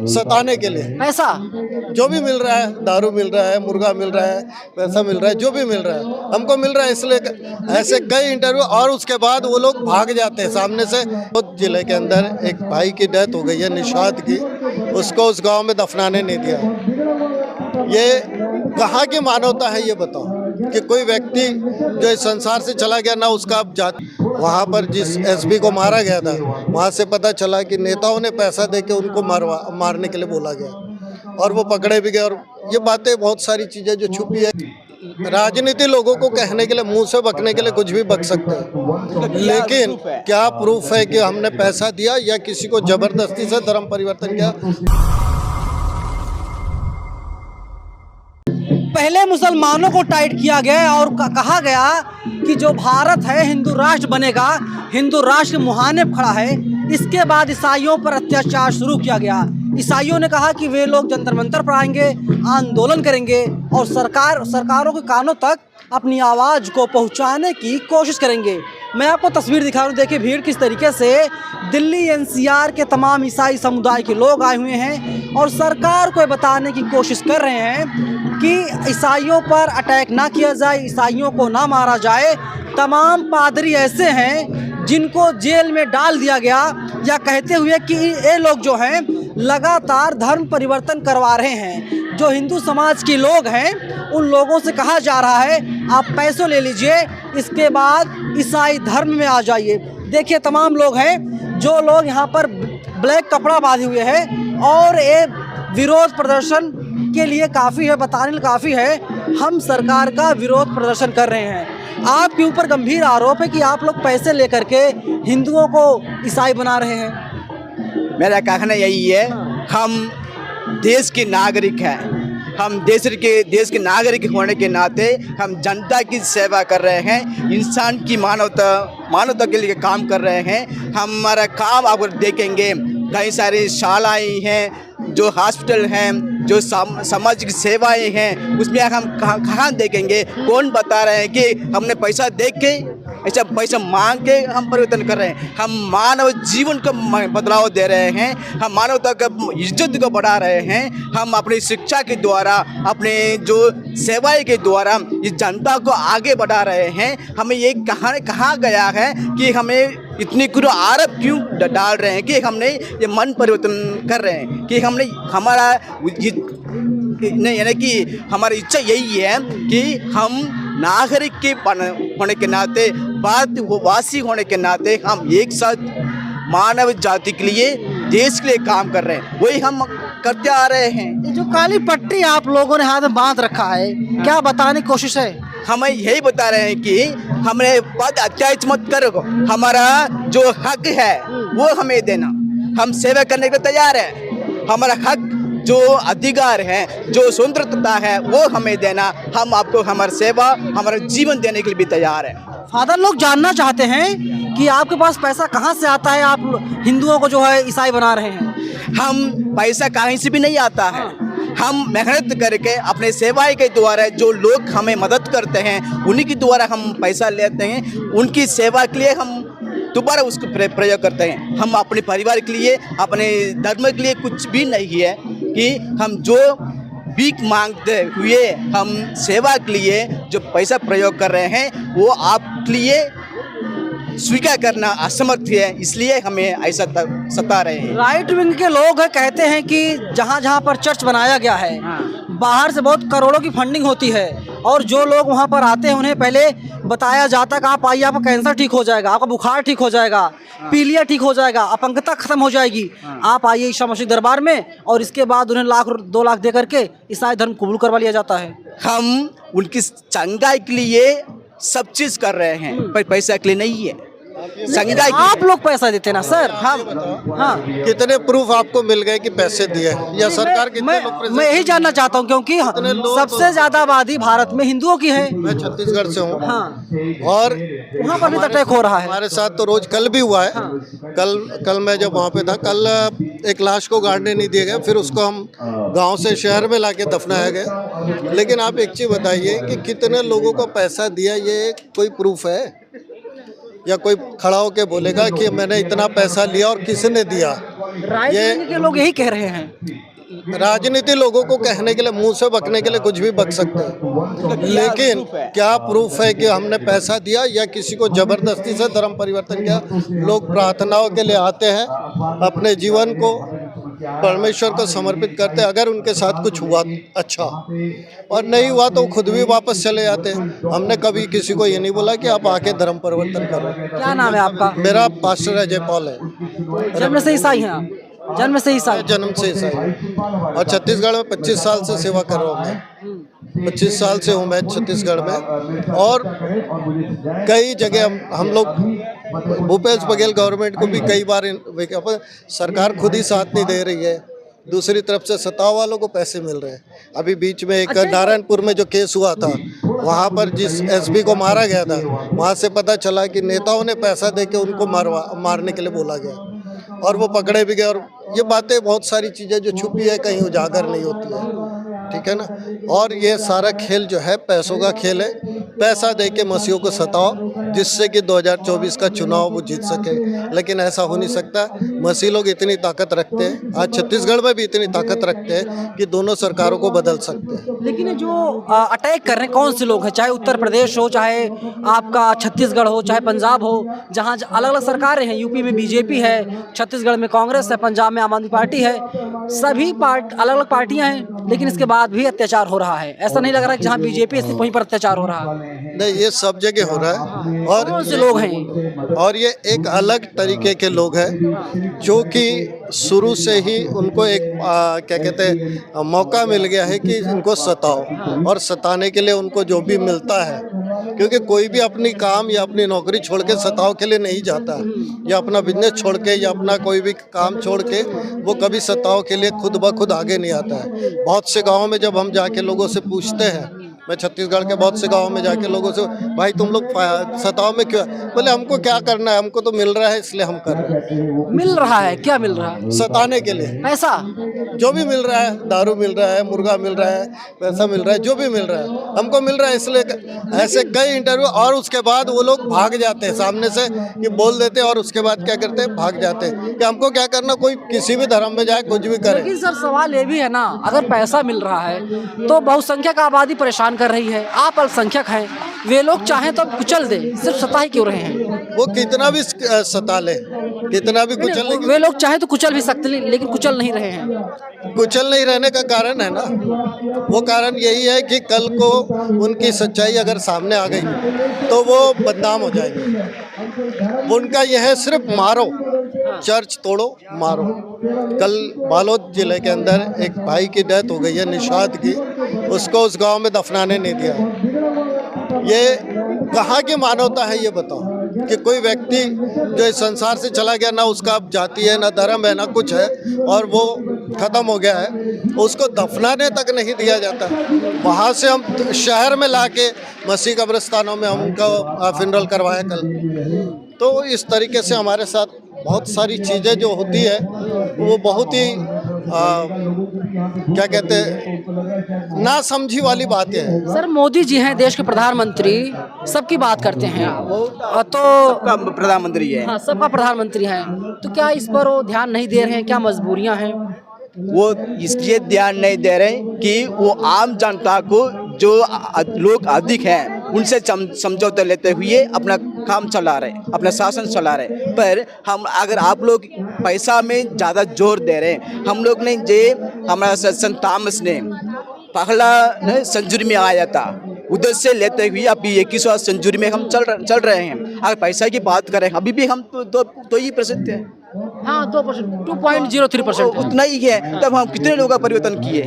सताने के लिए। पैसा जो भी मिल रहा है, दारू मिल रहा है, मुर्गा मिल रहा है, पैसा मिल रहा है, जो भी मिल रहा है हमको मिल रहा है, इसलिए ऐसे कई इंटरव्यू। और उसके बाद वो लोग भाग जाते हैं सामने से। तो जिले के अंदर एक भाई की डेथ हो गई है, निषाद की, उसको उस गांव में दफनाने नहीं दिया। ये कहाँ की मानवता है ये बताओ, कि कोई व्यक्ति जो इस संसार से चला गया ना, उसका जात वहाँ पर जिस एसपी को मारा गया था, वहाँ से पता चला कि नेताओं ने पैसा देके उनको मारने के लिए बोला गया और वो पकड़े भी गए। और ये बातें, बहुत सारी चीज़ें जो छुपी है। राजनीति लोगों को कहने के लिए, मुंह से बकने के लिए कुछ भी बक सकते हैं, लेकिन क्या प्रूफ है कि हमने पैसा दिया या किसी को जबरदस्ती से धर्म परिवर्तन किया? पहले मुसलमानों को टाइट किया गया और कहा गया कि जो भारत है हिंदू राष्ट्र बनेगा, हिंदू राष्ट्र मुहाने खड़ा है। इसके बाद ईसाइयों पर अत्याचार शुरू किया गया। ईसाइयों ने कहा कि वे लोग जंतर मंतर पर आएंगे, आंदोलन करेंगे और सरकारों के कानों तक अपनी आवाज़ को पहुंचाने की कोशिश करेंगे। मैं आपको तस्वीर दिखा रहा हूँ, देखिए भीड़ किस तरीके से दिल्ली एनसीआर के तमाम ईसाई समुदाय के लोग आए हुए हैं और सरकार को बताने की कोशिश कर रहे हैं कि ईसाइयों पर अटैक ना किया जाए, ईसाइयों को ना मारा जाए। तमाम पादरी ऐसे हैं जिनको जेल में डाल दिया गया, या कहते हुए कि ये लोग जो हैं लगातार धर्म परिवर्तन करवा रहे हैं। जो हिंदू समाज के लोग हैं उन लोगों से कहा जा रहा है आप पैसों ले लीजिए, इसके बाद ईसाई धर्म में आ जाइए। देखिए तमाम लोग हैं, जो लोग यहाँ पर ब्लैक कपड़ा बांधे हुए हैं और ये विरोध प्रदर्शन के लिए काफ़ी है, बताने लिए काफ़ी है। हम सरकार का विरोध प्रदर्शन कर रहे हैं। आपके ऊपर गंभीर आरोप है कि आप लोग पैसे लेकर के हिंदुओं को ईसाई बना रहे हैं। मेरा कहना यही है, हम देश के नागरिक हैं। हम देश के नागरिक होने के नाते हम जनता की सेवा कर रहे हैं, इंसान की मानवता के लिए काम कर रहे हैं। हमारा काम आप देखेंगे, कई सारी शालाएँ हैं, जो हॉस्पिटल हैं, जो सामाजिक सेवाएं हैं, उसमें हम कहाँ देखेंगे? कौन बता रहे हैं कि हमने पैसा दे के, ऐसा पैसा मांग के हम परिवर्तन कर रहे हैं? हम मानव जीवन को बदलाव दे रहे हैं, हम मानवता का इज्जत को बढ़ा रहे हैं। हम अपनी शिक्षा के द्वारा, अपने जो सेवाएं के द्वारा इस जनता को आगे बढ़ा रहे हैं। हमें ये कहा गया है कि हमें इतनी आरोप क्यों डाल रहे हैं कि हमने ये मन परिवर्तन कर रहे हैं, कि हमने हमारा नहीं, यानी कि हमारी इच्छा यही है कि हम नागरिक के होने के नाते, भारतवासी होने के नाते हम एक साथ मानव जाति के लिए, देश के लिए काम कर रहे हैं। वही हम करते आ रहे हैं। ये जो काली पट्टी आप लोगों ने हाथ में बांध रखा है, क्या बताने की कोशिश है? हमें यही बता रहे हैं कि हमारे बाद अत्याचार मत करो, हमारा जो हक है वो हमें देना। हम सेवा करने के लिए तैयार हैं। हमारा हक, जो अधिकार है, जो स्वतंत्रता है, वो हमें देना। हम आपको हमारी सेवा, हमारा जीवन देने के लिए भी तैयार हैं। फादर, लोग जानना चाहते हैं कि आपके पास पैसा कहाँ से आता है, आप हिंदुओं को जो है ईसाई बना रहे हैं। हम पैसा कहीं से भी नहीं आता है। हम मेहनत करके अपने सेवाएं के द्वारा, जो लोग हमें मदद करते हैं उन्हीं के द्वारा हम पैसा लेते हैं। उनकी सेवा के लिए हम दोबारा उसको प्रयोग करते हैं। हम अपने परिवार के लिए, अपने धर्म के लिए कुछ भी नहीं है कि हम जो भीख मांगते हुए हम सेवा के लिए जो पैसा प्रयोग कर रहे हैं वो आपके लिए स्वीकार करना असमर्थ है, इसलिए हमें ऐसा सता रहे हैं। राइट विंग के लोग कहते हैं कि जहाँ जहाँ पर चर्च बनाया गया है, बाहर से बहुत करोड़ों की फंडिंग होती है और जो लोग वहाँ पर आते हैं उन्हें पहले बताया जाता है कि आप आइए, आपका कैंसर ठीक हो जाएगा, आपका बुखार ठीक हो जाएगा, पीलिया ठीक हो जाएगा, अपंगता खत्म हो जाएगी, आप आइए ईसा मसीह दरबार में, और इसके बाद उन्हें 2 लाख दे करके ईसाई धर्म कबूल करवा लिया जाता है। हम उनकी चंगाई के लिए सब चीज़ कर रहे हैं, पर पैसा के लिए नहीं है। संगाई आप लोग पैसा देते ना सर? हाँ, कितने प्रूफ आपको मिल गए कि पैसे दिए, या सरकार कितने लोग? मैं यही जानना चाहता हूँ, क्योंकि सबसे ज्यादा आबादी भारत में हिंदुओं की है। मैं छत्तीसगढ़ से हूँ। हाँ। और वहाँ पर भी अटैक हो रहा है हमारे साथ। तो रोज कल भी हुआ है। हाँ। कल मैं जब वहाँ पे था, कल एक लाश को गाड़ने नहीं दिए गए, फिर उसको हम गांव से शहर में लाके दफनाया गया। लेकिन आप एक चीज़ बताइए कि कितने लोगों को पैसा दिया, ये कोई प्रूफ है? या कोई खड़ा होके बोलेगा कि मैंने इतना पैसा लिया और किसने दिया? राजनीति के लोग यही कह रहे हैं। राजनीति लोगों को कहने के लिए, मुंह से बकने के लिए कुछ भी बक सकते हैं, लेकिन क्या प्रूफ है कि हमने पैसा दिया या किसी को जबरदस्ती से धर्म परिवर्तन किया? लोग प्रार्थनाओं के लिए आते हैं, अपने जीवन को परमेश्वर को समर्पित करते हैं। अगर उनके साथ कुछ हुआ अच्छा, और नहीं हुआ तो खुद भी वापस चले जाते हैं। हमने कभी किसी को ये नहीं बोला कि आप आके धर्म परिवर्तन करो। क्या नाम है आपका? मेरा पास्टर अजय पॉल है। जन्म से ईसाई हैं आप? जन्म से ईसाई? जन्म से ईसाई, और छत्तीसगढ़ में 25 साल से सेवा कर रहा हूँ मैं। 25 साल से हूँ मैं छत्तीसगढ़ में, और कई जगह हम लोग भूपेश बघेल गवर्नमेंट को भी कई बार सरकार खुद ही साथ नहीं दे रही है, दूसरी तरफ से सत्ता वालों को पैसे मिल रहे हैं। अभी बीच में एक नारायणपुर में जो केस हुआ था, वहाँ पर जिस एसपी को मारा गया था, वहाँ से पता चला कि नेताओं ने पैसा दे के उनको मारने के लिए बोला गया, और वो पकड़े भी गए। और ये बातें, बहुत सारी चीज़ें जो छुपी है कहीं उजागर नहीं होती है, ठीक है ना। और ये सारा खेल जो है पैसों का खेल है। पैसा दे के मसीहों को सताओ जिससे कि 2024 का चुनाव वो जीत सके, लेकिन ऐसा हो नहीं सकता। मसीह लोग इतनी ताकत रखते हैं, आज छत्तीसगढ़ में भी इतनी ताकत रखते हैं कि दोनों सरकारों को बदल सकते हैं। लेकिन ये जो अटैक कर रहे हैं कौन से लोग हैं? चाहे उत्तर प्रदेश हो, चाहे आपका छत्तीसगढ़ हो, चाहे पंजाब हो, जहाँ अलग अलग सरकारें हैं। यूपी में बीजेपी है, छत्तीसगढ़ में कांग्रेस है, पंजाब में आम आदमी पार्टी है। सभी अलग अलग पार्टियां हैं, लेकिन इसके बाद भी अत्याचार हो रहा है। ऐसा नहीं लग रहा है कि जहाँ बीजेपी है वहीं पर अत्याचार हो रहा है? नहीं, ये सब जगह हो रहा है। और कौन से लोग हैं? और ये एक अलग तरीके के लोग हैं जो कि शुरू से ही उनको एक क्या कहते हैं मौका मिल गया है कि इनको सताओ, और सताने के लिए उनको जो भी मिलता है, क्योंकि कोई भी अपनी काम या अपनी नौकरी छोड़ के सताओ के लिए नहीं जाता, या अपना बिजनेस छोड़ के या अपना कोई भी काम छोड़ के वो कभी सताओ के लिए खुद ब खुद आगे नहीं आता है। बहुत से गाँव में जब हम जाके लोगों से पूछते हैं, मैं छत्तीसगढ़ के बहुत से गाँव में जाके लोगों से, भाई तुम लोग सताओ में क्यों? बोले हमको क्या करना है, हमको तो मिल रहा है इसलिए हम कर रहे हैं। मिल रहा है? क्या मिल रहा है? सताने के लिए पैसा जो भी मिल रहा है, दारू मिल रहा है, मुर्गा मिल रहा है, पैसा मिल रहा है, जो भी मिल रहा है हमको मिल रहा है, इसलिए ऐसे कई इंटरव्यू। और उसके बाद वो लोग भाग जाते हैं सामने से, कि बोल देते हैं, और उसके बाद क्या करते हैं, भाग जाते हैं कि हमको क्या करना, कोई किसी भी धर्म में जाए कुछ भी करे। लेकिन सर सवाल ये भी है ना, अगर पैसा मिल रहा है तो बहुसंख्यक आबादी परेशान कर रही है, आप अल्पसंख्यक हैं, वे लोग चाहें तो कुचल दे, सिर्फ सता ही क्यों रहे हैं? वो कितना भी सता ले, कितना भी कुचल ले, वे लोग चाहे तो कुचल भी सकते हैं, लेकिन कुचल नहीं रहे हैं। कुचल नहीं रहने का कारण है ना, वो कारण यही है कि कल को उनकी सच्चाई अगर सामने आ गई तो वो बदनाम हो जाएंगे। उनका यह है सिर्फ मारो, चर्च तोड़ो, मारो। कल बालोद जिले के अंदर एक भाई की डेथ हो गई है, निषाद की, उसको उस गांव में दफनाने नहीं दिया। ये कहाँ की मानवता है ये बताओ, कि कोई व्यक्ति जो इस संसार से चला गया, ना उसका जाति है, ना धर्म है, ना कुछ है, और वो खत्म हो गया है, उसको दफनाने तक नहीं दिया जाता। वहाँ से हम शहर में लाके मसीह कब्रिस्तानों में हम उनका फिनरल करवाया कल। तो इस तरीके से हमारे साथ बहुत सारी चीज़ें जो होती है वो बहुत ही क्या कहते हैं, ना समझी वाली बातें हैं। सर मोदी जी हैं देश के प्रधानमंत्री, सबकी बात करते हैं तो सबका प्रधानमंत्री है। हाँ, सबका प्रधानमंत्री हैं, तो क्या इस पर वो ध्यान नहीं दे रहे हैं? क्या मजबूरियां हैं? वो इसलिए ध्यान नहीं दे रहे कि वो आम जनता को, जो लोग अधिक हैं, उनसे समझौता लेते हुए अपना काम चला रहे, अपना शासन चला रहे। पर हम अगर आप लोग पैसा में ज़्यादा जोर दे रहे हैं, हम लोग ने जे हमारा संत थॉमस ने पहला सेंचुरी में आया था, उधर से लेते हुए अभी 21वां सेंचुरी में हम चल रहे हैं। अगर पैसा की बात करें, अभी भी हम तो ही प्रसिद्ध हैं। हाँ, 2.03% उतना ही है। तब हम कितने लोगों का परिवर्तन किए,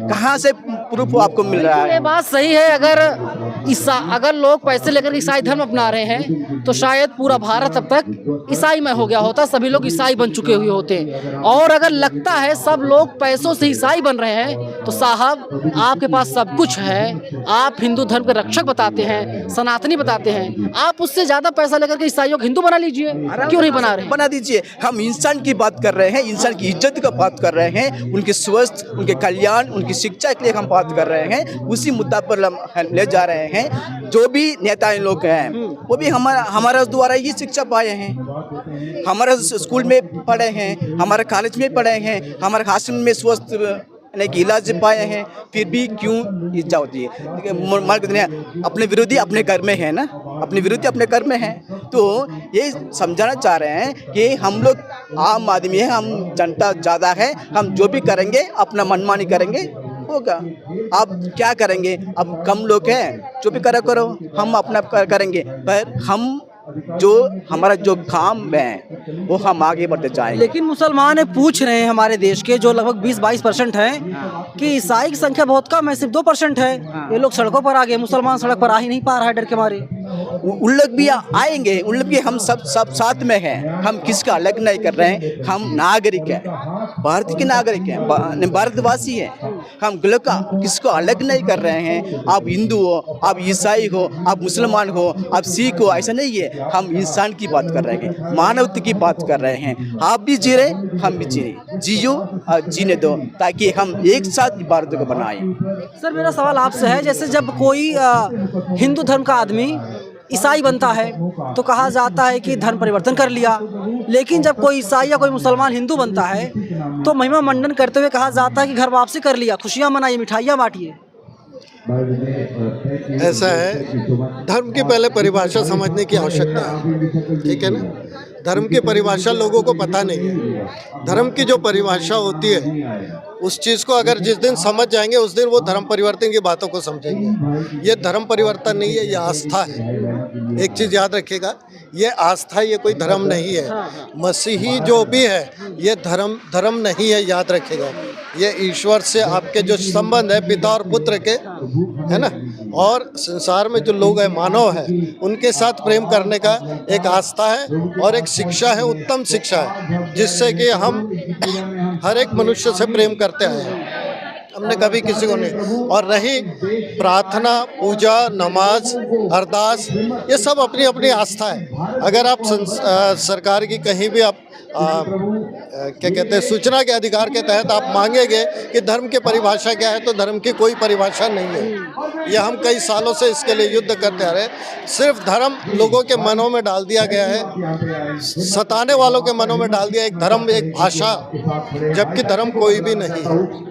कहाँ से प्रूफ आपको मिल रहा है? ये बात सही है। अगर लोग पैसे लेकर ईसाई धर्म अपना रहे हैं तो शायद पूरा भारत अब तक ईसाई में हो गया होता, सभी लोग ईसाई बन चुके हुए होते। और अगर लगता है सब लोग पैसों से ईसाई बन रहे हैं तो साहब आपके पास सब कुछ है, आप हिंदू धर्म के रक्षक बताते हैं, सनातनी बताते हैं, आप उससे ज्यादा पैसा लेकर के ईसाइयों को हिंदू बना लीजिए, क्यों नहीं बना रहे? बना दीजिए। हम इंसान की बात कर रहे हैं, इंसान की इज्जत का बात कर रहे हैं, उनके स्वस्थ, उनके कल्याण, उनकी शिक्षा के लिए हम बात कर रहे हैं, उसी मुद्दा पर हम ले जा रहे हैं। हैं। जो भी नेता लोग हैं वो भी हमारा द्वारा ये शिक्षा पाए हैं। हमारे स्कूल में पढ़े हैं, हमारे कॉलेज में पढ़े हैं, हमारे हॉस्टल में स्वस्थ यानी कि इलाज पाए हैं, फिर भी क्यों इच्छा होती है? अपने विरोधी अपने घर में है ना, अपने विरोधी अपने घर में है। तो ये समझाना चाह रहे हैं कि हम लोग आम आदमी है, हम जनता ज़्यादा है, हम जो भी करेंगे अपना मनमानी करेंगे होगा। आप क्या करेंगे? अब कम लोग हैं, जो भी करो हम अपना करेंगे, पर हम जो हमारा जो काम है वो हम आगे बढ़ते जाएंगे। लेकिन मुसलमान पूछ रहे हैं हमारे देश के, जो लगभग 20-22% हैं, कि ईसाई की संख्या बहुत कम है, सिर्फ 2% है। ये लोग सड़कों पर आ गए, मुसलमान सड़क पर आ ही नहीं पा रहा है डर के मारे। उन लोग भी आएंगे, उन लोग भी हम सब साथ में हैं। हम किसका अलग नहीं कर रहे हैं, हम नागरिक हैं, भारत के नागरिक हैं, भारतवासी हैं। हम लोग का किसको अलग नहीं कर रहे हैं। आप हिंदू हो, आप ईसाई हो, आप मुसलमान हो, आप सिख हो, ऐसा नहीं है। हम इंसान की बात कर रहे हैं, मानवता की बात कर रहे हैं। आप भी जी रहे, हम भी जी रहे, जियो और जीने दो, ताकि हम एक साथ भारत को बनाएं। सर मेरा सवाल आपसे है, जैसे जब कोई हिंदू धर्म का आदमी ईसाई बनता है तो कहा जाता है कि धर्म परिवर्तन कर लिया, लेकिन जब कोई ईसाई या कोई मुसलमान हिंदू बनता है तो महिमा मंडन करते हुए कहा जाता है कि घर वापसी कर लिया, खुशियाँ मनाइए, मिठाइयाँ बांटिए। ऐसा है, धर्म की पहले परिभाषा समझने की आवश्यकता है, ठीक है ना। धर्म की परिभाषा लोगों को पता नहीं है। धर्म की जो परिभाषा होती है उस चीज़ को अगर जिस दिन समझ जाएंगे उस दिन वो धर्म परिवर्तन की बातों को समझेंगे। ये धर्म परिवर्तन नहीं है, ये आस्था है। एक चीज़ याद रखिएगा, ये आस्था, ये कोई धर्म नहीं है। मसीही जो भी है ये धर्म नहीं है, याद रखिएगा। ये ईश्वर से आपके जो संबंध है पिता और पुत्र के, है ना, और संसार में जो लोग हैं, मानव है, उनके साथ प्रेम करने का एक आस्था है और एक शिक्षा है, उत्तम शिक्षा है, जिससे कि हम हर एक मनुष्य से प्रेम करते आए हैं। हमने कभी किसी को नहीं। और रही प्रार्थना, पूजा, नमाज, अरदास, ये सब अपनी अपनी आस्था है। अगर आप सरकार की कहीं भी आप क्या कहते हैं, सूचना के अधिकार के तहत आप मांगेंगे कि धर्म की परिभाषा क्या है, तो धर्म की कोई परिभाषा नहीं है। ये हम कई सालों से इसके लिए युद्ध करते आ रहे हैं। सिर्फ धर्म लोगों के मनों में डाल दिया गया है, सताने वालों के मनों में डाल दिया एक धर्म, एक भाषा, जबकि धर्म कोई भी नहीं है।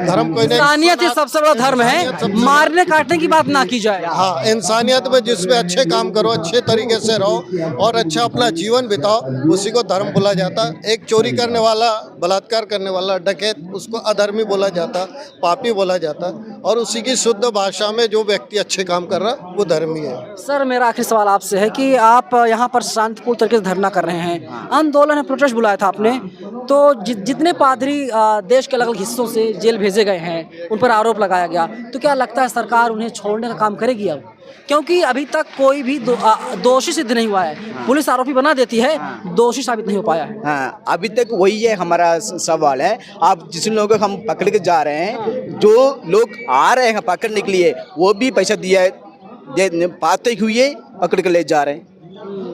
धर्म कोई नहीं, इंसानियत ही सबसे बड़ा धर्म है, मारने काटने की बात ना की जाए। हाँ, इंसानियत में जिसमें अच्छे काम करो, अच्छे तरीके से रहो और अच्छा अपना जीवन बिताओ, उसी को धर्म बोला जाता। एक चोरी करने वाला, बलात्कार करने वाला, डकैत, उसको अधर्मी बोला जाता, पापी बोला जाता। और उसी की शुद्ध भाषा में जो व्यक्ति अच्छे काम कर रहा वो धर्मी है। सर मेरा आखिरी सवाल आपसे है कि आप यहाँ पर शांतिपूर्ण तरीके से धरना कर रहे हैं, आंदोलन है, प्रोटेस्ट बुलाया था आपने, तो जितने पादरी देश के अलग अलग हिस्सों से जेल भेजे गए हैं, उन पर आरोप लगाया गया, तो क्या लगता है सरकार उन्हें छोड़ने का काम करेगी अब? क्योंकि अभी तक कोई भी दोषी सिद्ध नहीं हुआ है। पुलिस आरोपी बना देती है, दोषी साबित नहीं हो पाया है। हाँ, अभी तक वही है हमारा सवाल है। आप जिस लोगों को हम पकड़ के जा रहे हैं, जो लोग आ रहे हैं पकड़ने के लिए, वो भी पैसा दिया है, पाते हुए पकड़ के ले जा रहे हैं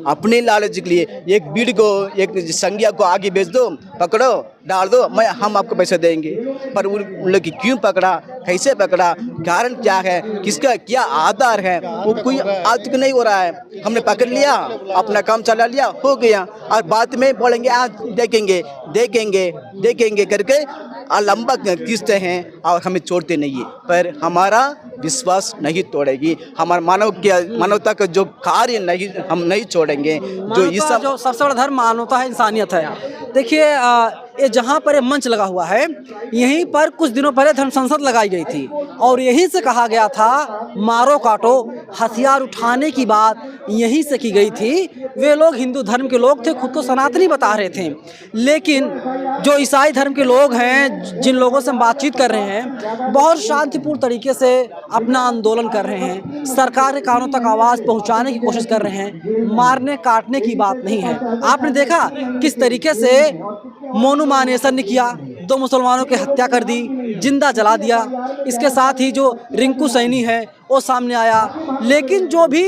अपने लालच के लिए। एक बीड़ी को, एक संज्ञा को आगे बेच दो, पकड़ो, डाल दो, हम आपको पैसे देंगे। पर उन लोग क्यों पकड़ा, कैसे पकड़ा, कारण क्या है, किसका क्या आधार है, वो कोई आज तक नहीं हो रहा है। हमने पकड़ लिया, अपना काम चला लिया, हो गया, और बाद में बोलेंगे आज देखेंगे देखेंगे देखेंगे करके लंबा खींचते हैं और हमें छोड़ते नहीं है। पर हमारा विश्वास नहीं तोड़ेगी, हमारा मानवता का जो कार्य नहीं, हम नहीं छोड़ेंगे। जो इस जो सबसे बड़ा धर्म मानवता है, इंसानियत है। देखिए ये जहाँ पर ये मंच लगा हुआ है, यहीं पर कुछ दिनों पहले धर्म संसद लगाई गई थी और यहीं से कहा गया था मारो काटो, हथियार उठाने की बात यहीं से की गई थी। वे लोग हिंदू धर्म के लोग थे, खुद को सनातनी बता रहे थे, लेकिन जो ईसाई धर्म के लोग हैं, जिन लोगों से हम बातचीत कर रहे हैं, बहुत शांतिपूर्ण तरीके से अपना आंदोलन कर रहे हैं, सरकार के कानों तक आवाज़ पहुंचाने की कोशिश कर रहे हैं, मारने काटने की बात नहीं है। आपने देखा किस तरीके से मोनू मानेसर ने किया, 2 मुसलमानों की हत्या कर दी, जिंदा जला दिया। इसके साथ ही जो रिंकू सैनी है वो सामने आया। लेकिन जो भी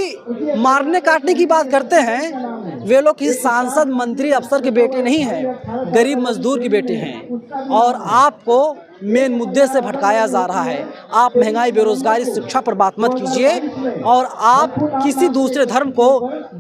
मारने काटने की बात करते हैं, वे लोग किसी सांसद मंत्री अफसर के बेटे नहीं हैं, गरीब मजदूर के बेटे हैं। और आपको मेन मुद्दे से भटकाया जा रहा है। आप महंगाई, बेरोजगारी, शिक्षा पर बात मत कीजिए और आप किसी दूसरे धर्म को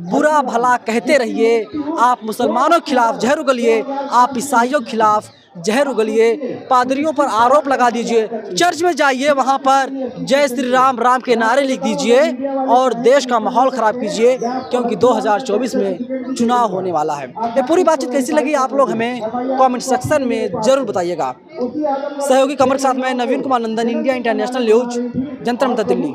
बुरा भला कहते रहिए। आप मुसलमानों के खिलाफ जहर उगलिए, आप ईसाइयों के खिलाफ जहर उगलिए, पादरियों पर आरोप लगा दीजिए, चर्च में जाइए, वहाँ पर जय श्री राम राम के नारे लिख दीजिए और देश का माहौल ख़राब कीजिए, क्योंकि 2024 में चुनाव होने वाला है। ये पूरी बातचीत कैसी लगी आप लोग हमें कमेंट सेक्शन में ज़रूर बताइएगा। सहयोगी कमर के साथ मैं Naveen Kumar Nandan, India international news, Jantar Mantar Delhi.